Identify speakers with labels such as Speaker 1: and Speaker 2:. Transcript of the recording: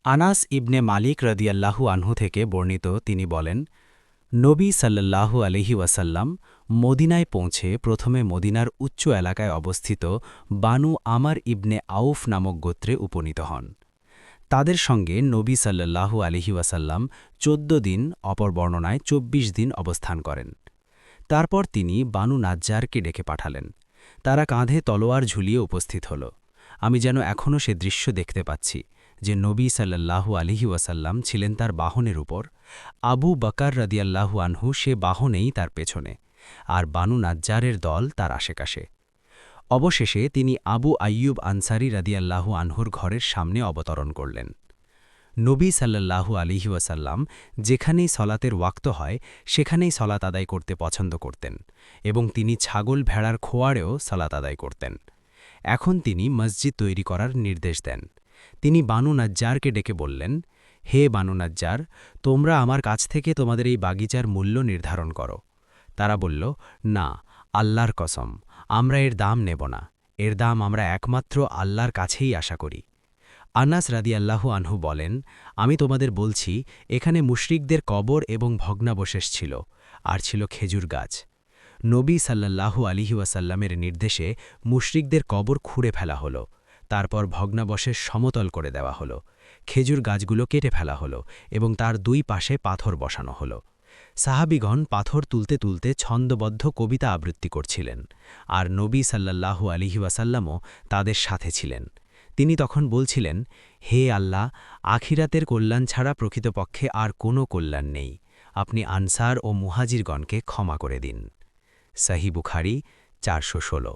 Speaker 1: আনাস ইবনে মালিক রাদিয়াল্লাহু আনহু থেকে বর্ণিত, তিনি বলেন, নবী সাল্লাল্লাহু আলাইহি ওয়াসাল্লাম মদিনায় পৌঁছে প্রথমে মদিনার উচ্চ এলাকায় অবস্থিত বানু আমার ইবনে আউফ নামক গোত্রে উপনীত হন। তাদের সঙ্গে নবী সাল্লাল্লাহু আলাইহি ওয়াসাল্লাম ১৪ দিন, অপর বর্ণনায় ২৪ দিন অবস্থান করেন। তারপর তিনি বানু নাজ্জারকে ডেকে পাঠালেন। তারা কাঁধে তলোয়ার ঝুলিয়ে উপস্থিত হল। আমি যেন এখনও সে দৃশ্য দেখতে পাচ্ছি যে নবী সাল্লাল্লাহু আলাইহি ওয়াসাল্লাম ছিলেন তার বাহনের উপর, আবু বকর রাদিয়াল্লাহু আনহু সে বাহনেই তার পেছনে, আর বানু নাজ্জারের দল তার আশেপাশে। অবশেষে তিনি আবু আইয়ুব আনসারী রাদিয়াল্লাহু আনহুর ঘরের সামনে অবতরণ করলেন। নবী সাল্লাল্লাহু আলাইহি ওয়াসাল্লাম যেখানেই সলাতের ওয়াক্ত হয় সেখানেই সলাত আদায় করতে পছন্দ করতেন, এবং তিনি ছাগল ভেড়ার খোয়াড়েও সলাত আদায় করতেন। এখন তিনি মসজিদ তৈরি করার নির্দেশ দেন। তিনি বানু নাজ্জারকে ডেকে বললেন, হে বানু নাজ্জার, তোমরা আমার কাছ থেকে তোমাদের এই বাগিচার মূল্য নির্ধারণ করো। তারা বলল, না, আল্লাহর কসম, আমরা এর দাম নেব না। এর দাম আমরা একমাত্র আল্লাহর কাছেই আশা করি। আনাস রাদিয়াল্লাহু আনহু বলেন, আমি তোমাদের বলছি, এখানে মুশরিকদের কবর এবং ভগ্নাবশেষ ছিল, আর ছিল খেজুর গাছ। নবী সাল্লাল্লাহু আলাইহি ওয়াসাল্লামের নির্দেশে মুশরিকদের কবর খুঁড়ে ফেলা হলো। তারপর ভগ্নাবশেষ সমতল করে দেওয়া হলো। খেজুর গাছগুলো কেটে ফেলা হলো এবং তার দুই পাশে পাথর বসানো হলো। সাহাবীগণ পাথর তুলতে তুলতে ছন্দবদ্ধ কবিতা আবৃত্তি করছিলেন, আর নবী সাল্লাল্লাহু আলাইহি ওয়াসাল্লামও তাদের সাথে ছিলেন। তিনি তখন বলছিলেন, হে আল্লাহ, আখিরাতের কল্যাণ ছাড়া প্রকৃতপক্ষে আর কোনো কল্যাণ নেই। আপনি আনসার ও মুহাজিরগণকে ক্ষমা করে দিন। সহিহ বুখারী ৪১৬।